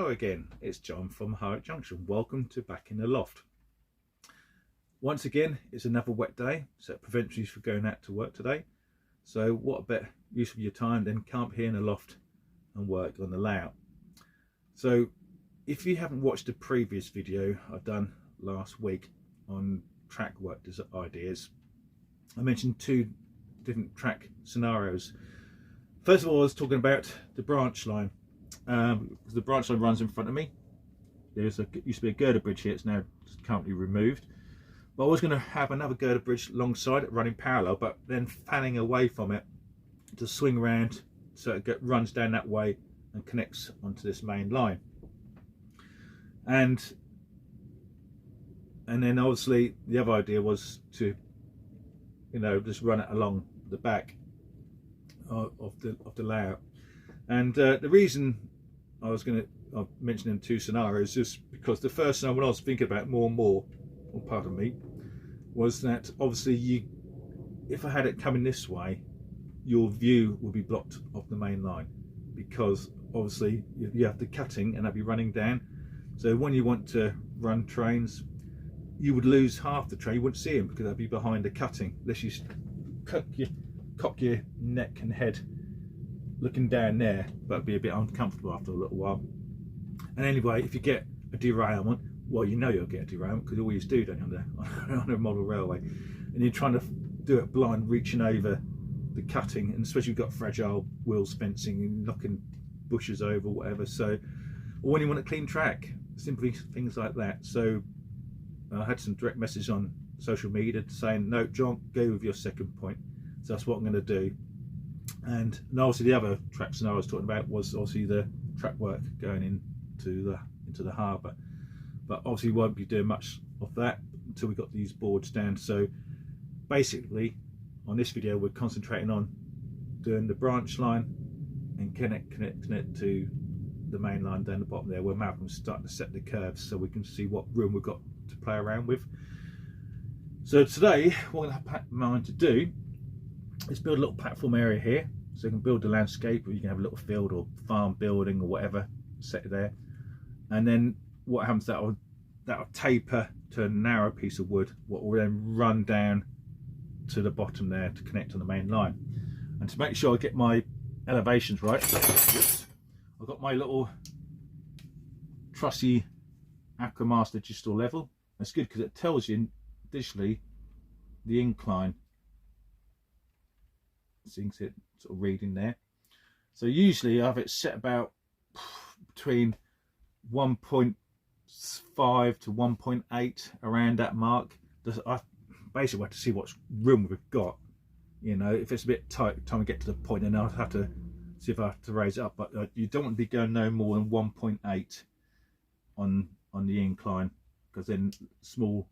Hello again, it's John from Harwich Junction. Welcome to Back in the Loft. Once again, it's another wet day, so it prevents you from going out to work today. So what a better use of your time than camp here in the loft and work on the layout. So if you haven't watched the previous video I've done last week on track work ideas, I mentioned two different track scenarios. First of all, I was talking about the branch line. The branch line runs in front of me. Used to be a girder bridge here, it's now currently removed. But I was going to have another girder bridge alongside it running parallel, but then fanning away from it to swing around so it runs down that way and connects onto this main line. And then obviously the other idea was to, just run it along the back of the layout. And the reason I was going to mention in two scenarios is because the first one, when I was thinking about it more and more, or part of me, was that obviously if I had it coming this way, your view will be blocked off the main line, because obviously you have the cutting and that'd be running down. So when you want to run trains, you would lose half the train, you wouldn't see them because they'd be behind the cutting, unless you cock your neck and head looking down there, but it'd be a bit uncomfortable after a little while. And anyway, if you get a derailment, well, you'll get a derailment because you always do, don't you, on a model railway, and you're trying to do it blind, reaching over the cutting, and especially if you've got fragile wheels fencing and knocking bushes over, whatever. So, or when you want a clean track, simply things like that. So I had some direct message on social media saying, no, John, go with your second point. So that's what I'm going to do. And obviously the other track scenario I was talking about was obviously the track work going into the harbour, but obviously won't be doing much of that until we got these boards down. So basically on this video we're concentrating on doing the branch line and connecting it to the main line down the bottom there, where Malcolm's starting to set the curves so we can see what room we've got to play around with. So today what I have in mind to do is build a little platform area here, so you can build the landscape, or you can have a little field or farm building or whatever set there. And then what happens, that'll taper to a narrow piece of wood, what will then run down to the bottom there to connect on the main line. And to make sure I get my elevations right, I've got my little trussy Aquamaster digital level. That's good because it tells you digitally the incline. Seeing it sort of reading there. So usually I have it set about between 1.5 to 1.8, around that mark. I basically have to see what room we've got. If it's a bit tight, time to get to the point, then I'll have to see if I have to raise it up. But you don't want to be going no more than 1.8 on the incline, because then small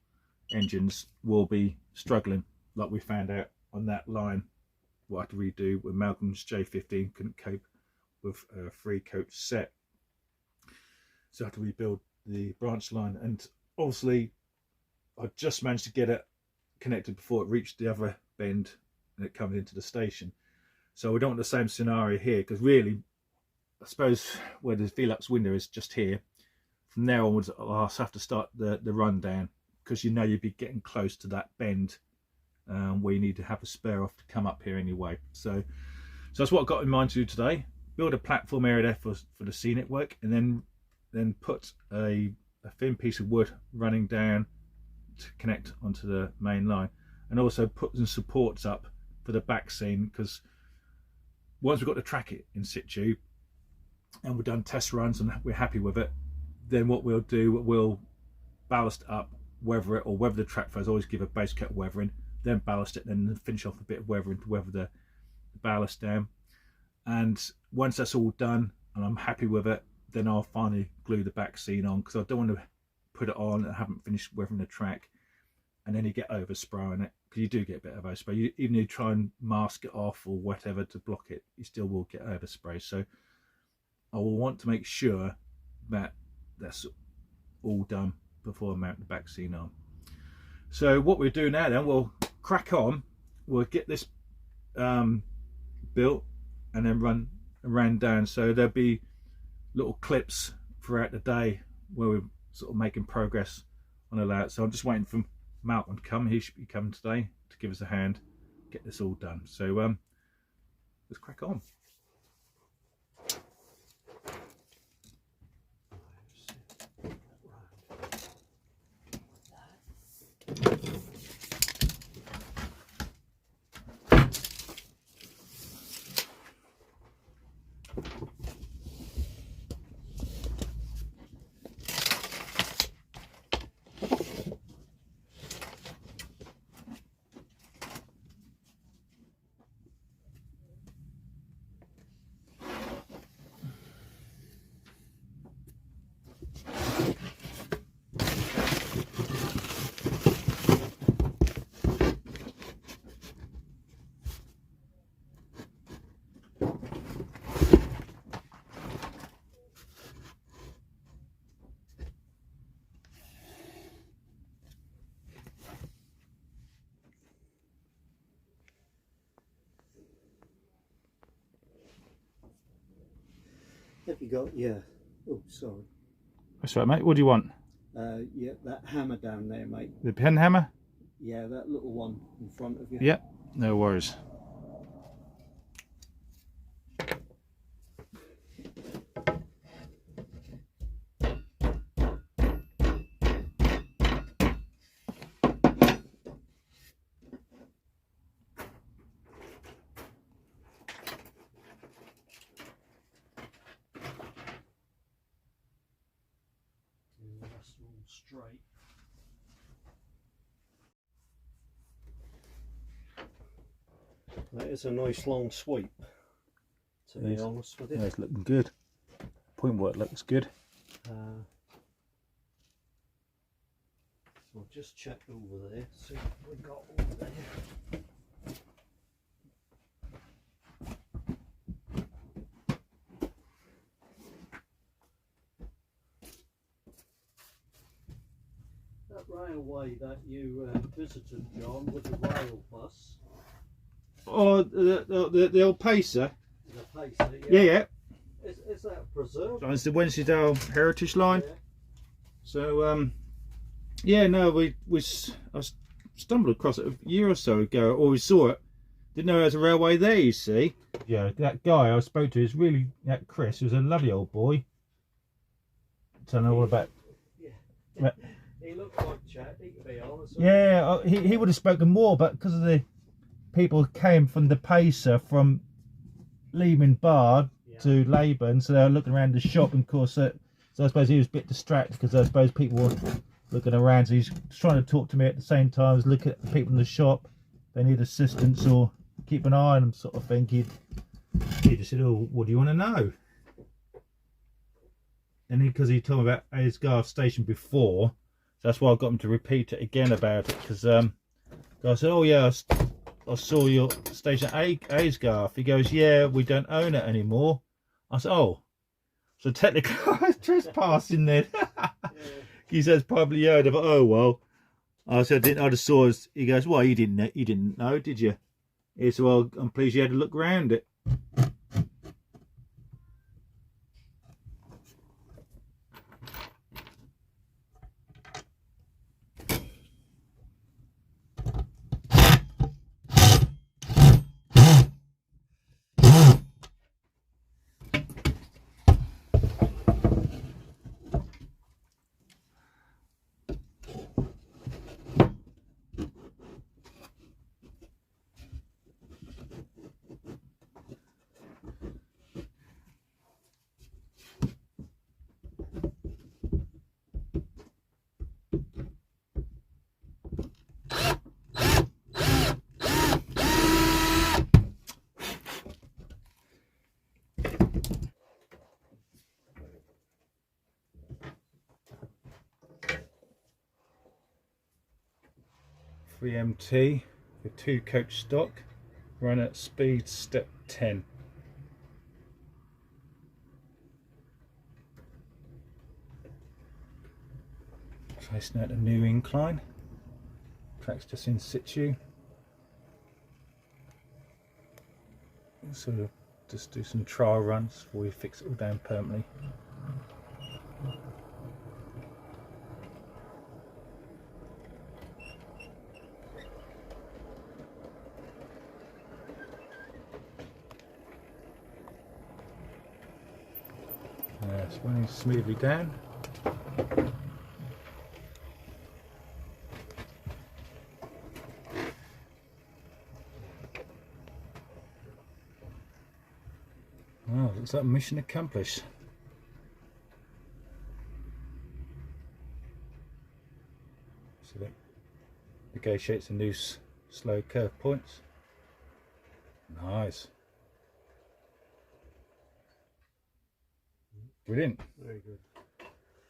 engines will be struggling, like we found out on that line. What I had to redo with Malcolm's J15 couldn't cope with a 3-coach set, so I had to rebuild the branch line. And obviously I just managed to get it connected before it reached the other bend and it comes into the station. So we don't want the same scenario here, because really I suppose where the Velux window is just here, from there onwards I'll have to start the run down, because you'd be getting close to that bend where you need to have a spare off to come up here anyway. So that's what I've got in mind to do today. Build a platform area there for the scenic work, and then put a thin piece of wood running down to connect onto the main line, and also put some supports up for the back scene, because once we've got the track in situ and we've done test runs and we're happy with it, then what we'll do, we'll ballast up, weather it, or weather the track first, always give a base coat weathering, then ballast it, then finish off a bit of weathering to weather the ballast down. And once that's all done and I'm happy with it, then I'll finally glue the back scene on, because I don't want to put it on and haven't finished weathering the track and then you get overspray on it, because you do get a bit of overspray. Even if you try and mask it off or whatever to block it, you still will get overspray. So I will want to make sure that that's all done before I mount the back scene on. So what we'll do now, then we'll crack on, we'll get this built and then run down. So there'll be little clips throughout the day where we're sort of making progress on a layout. So I'm just waiting for Malcolm to come. He should be coming today to give us a hand, get this all done. So let's crack on. Have you got, yeah, oh sorry. That's right, mate. What do you want? Yeah, that hammer down there, mate. The pen hammer? Yeah, that little one in front of you. Yep, no worries. That's all straight. That is a nice long sweep, to be honest with you. Yeah, it's looking good. Point work looks good. So I'll just check over there, see what we got over there. That railway that you visited, John, with the rail bus. Oh, the old Pacer? The Pacer, Yeah, yeah. Is that preserved? It's the Wensleydale Heritage Line. Yeah. So, yeah, no, I stumbled across it a year or so ago, or we saw it. Didn't know there was a railway there, you see. Yeah, that guy I spoke to is really, that Chris, was a lovely old boy. Don't know all about. Yeah. He looked like chatty, to be honest. Yeah, he would have spoken more, but because of the people came from the Pacer from leaving Bard to Labourn, so they were looking around the shop, and of course, so I suppose he was a bit distracted because I suppose people were looking around, so he's trying to talk to me at the same time as looking at the people in the shop. They need assistance or keep an eye on them, sort of thing. He just said, "Oh, what do you want to know?" And because he told me about Aysgarth Station before, so that's why I got him to repeat it again about it, because I said, "Oh yeah, I saw your station at Aysgarth." He goes, "Yeah, we don't own it anymore." I said, "Oh, so technically I was trespassing then." He says probably owned it, but oh well. I said, I just saw us. He goes, "Well, you didn't know, did you?" He said, "Well, I'm pleased you had a look around it." MT with 2 coach stock, run at speed step 10. Tracing out a new incline. Track's just in situ. So just do some trial runs before we fix it all down permanently. It's running smoothly down. Oh, looks like mission accomplished. So that negotiates the new slow curve points. Nice. Brilliant. Very good.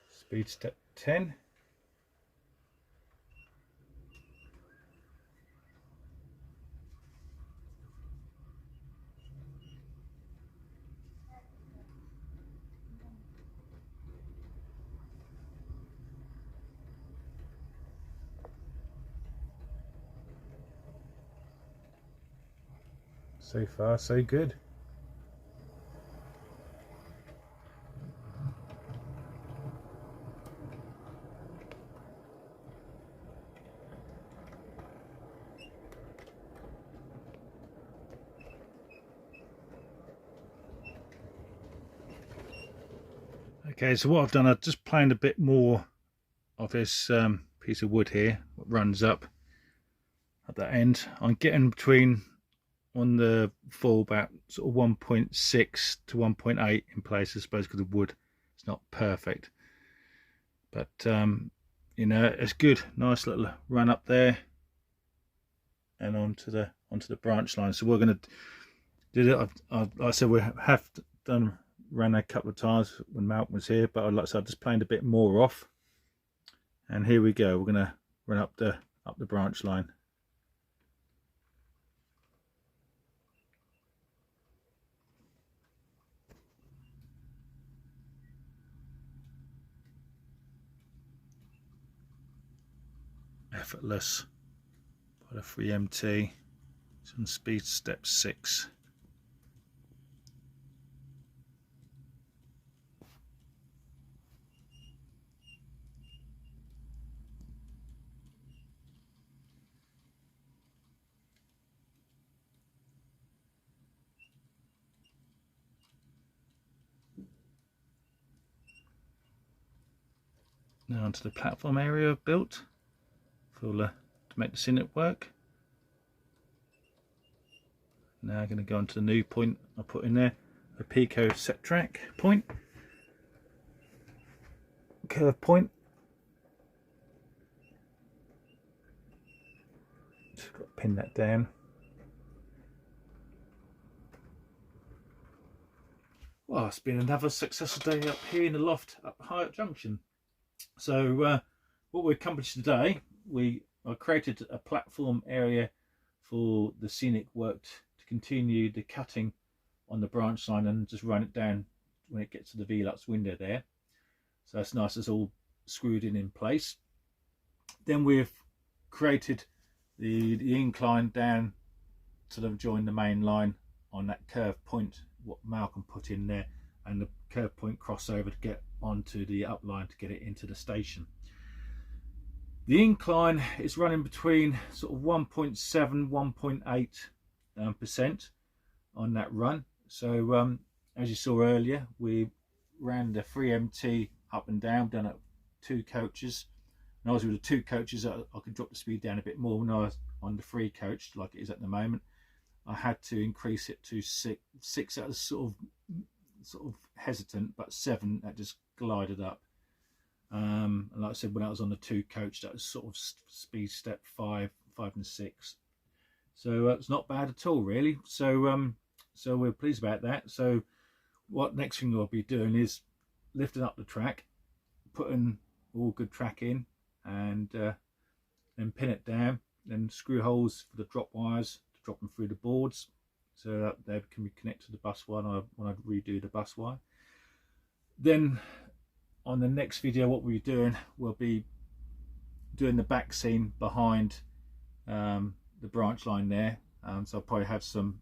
Speed step 10. So far, so good. Okay, so what I've done, I've just planed a bit more of this piece of wood here, what runs up at that end. I'm getting between, on the fall, about sort of 1.6 to 1.8 in place, I suppose, because the wood is not perfect. But you know, it's good, nice little run up there and onto the branch line. So we're going to do that. Like I said, we have ran a couple of times when Malcolm was here, but like I said, I just planed a bit more off. And here we go. We're going to run up the branch line. Effortless by the 3MT. It's on speed step 6. Now onto the platform area I've built to make the scenic work. Now I'm going to go on to the new point I put in there, a Pico set track point, curve point. Just got to pin that down. Well, it's been another successful day up here in the loft up Hyatt Junction. So what we accomplished today, I created a platform area for the scenic work to continue the cutting on the branch line and just run it down when it gets to the Velux window there. So that's nice, it's all screwed in place. Then we've created the incline down to join the main line on that curve point, what Malcolm put in there, and the curve point crossover to get onto the upline to get it into the station. The incline is running between sort of 1.7 1.8% on that run. So as you saw earlier, we ran the 3MT up and down, done it 2 coaches. And obviously with the 2 coaches I could drop the speed down a bit more. When I was on the 3 coach like it is at the moment, I had to increase it to 6. 6 that was sort of hesitant, but 7 that just glided up. And like I said, when I was on the 2 coach, that was sort of speed step 5 and 6. So it's not bad at all, really. So so we're pleased about that. So what next thing I'll be doing is lifting up the track, putting all good track in, and then pin it down, then screw holes for the drop wires to drop them through the boards, so that they can be connected to the bus wire when I redo the bus wire. Then on the next video, what we'll be doing the back scene behind the branch line there. So I'll probably have some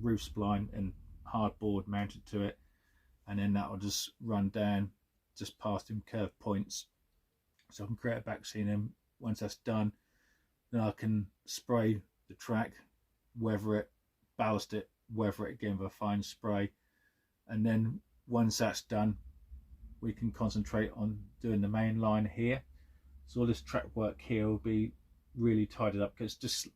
roof spline and hardboard mounted to it, and then that will just run down just past them curved points, so I can create a back scene. And once that's done, then I can spray the track, weather it, ballast it, weather it again with a fine spray, and then once that's done, we can concentrate on doing the main line here. So all this track work here will be really tidied up, because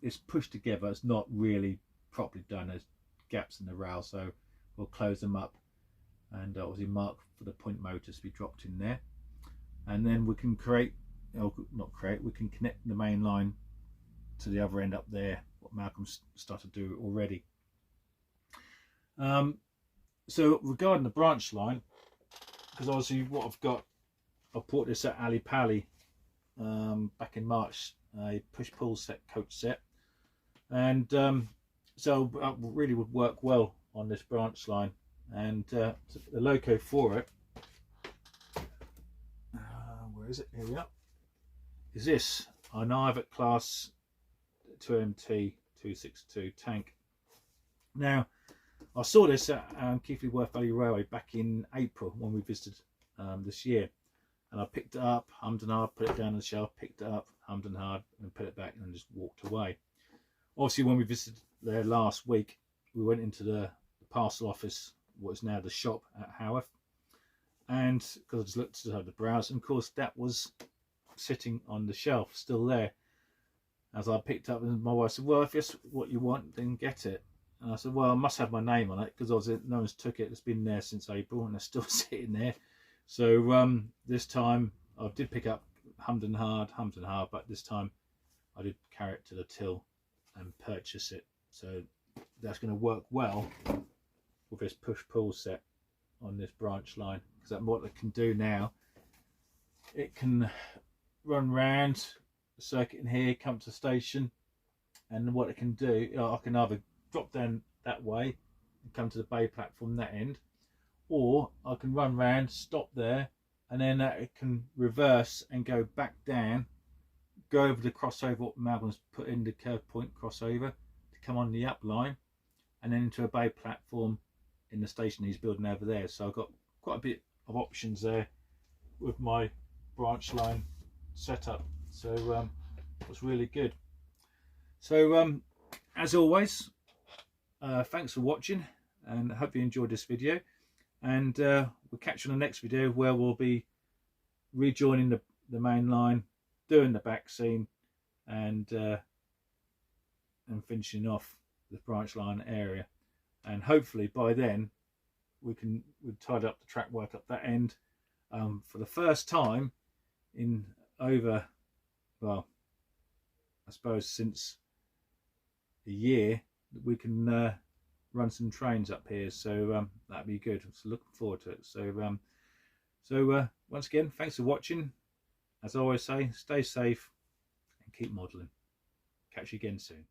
it's pushed together. It's not really properly done. There's gaps in the rail, so we'll close them up and obviously mark for the point motors to be dropped in there, and then we can we can connect the main line to the other end up there, what Malcolm's started to do already. So regarding the branch line, because obviously what I bought this at Ali Pali back in March, a push-pull set coach set, and so it really would work well on this branch line. And the loco for it, where is it? Here we are. Is this an Ivet class 2MT 262 tank. Now, I saw this at Keighley Worth Valley Railway back in April when we visited this year, and I picked it up, hummed and hard, put it down on the shelf, picked it up, hummed and hard, and put it back, and just walked away. Obviously, when we visited there last week, we went into the parcel office, what is now the shop at Haworth, and because I just looked at the browse, and of course that was sitting on the shelf, still there. As I picked up, and my wife said, "Well, if it's what you want, then get it." And I said, "Well, I must have my name on it, because obviously no one's took it. It's been there since April, and it's still sitting there." So this time I did pick up, hummed and hard, but this time I did carry it to the till and purchase it. So that's going to work well with this push-pull set on this branch line, because what it can do now, it can run round the circuit in here, come to the station, and what it can do, I can either drop down that way and come to the bay platform that end, or I can run round, stop there, and then it can reverse and go back down, go over the crossover what Malcolm's put in, the curve point crossover, to come on the up line, and then into a bay platform in the station he's building over there. So I've got quite a bit of options there with my branch line setup. So it's really good. So as always, thanks for watching, and I hope you enjoyed this video, and we'll catch you on the next video, where we'll be rejoining the main line, doing the back scene, and finishing off the branch line area. And hopefully by then we've tied up the track work up that end for the first time in over, well, I suppose since a year, that we can run some trains up here. So that'd be good. So looking forward to it. So once again, thanks for watching. As I always say, stay safe and keep modelling. Catch you again soon.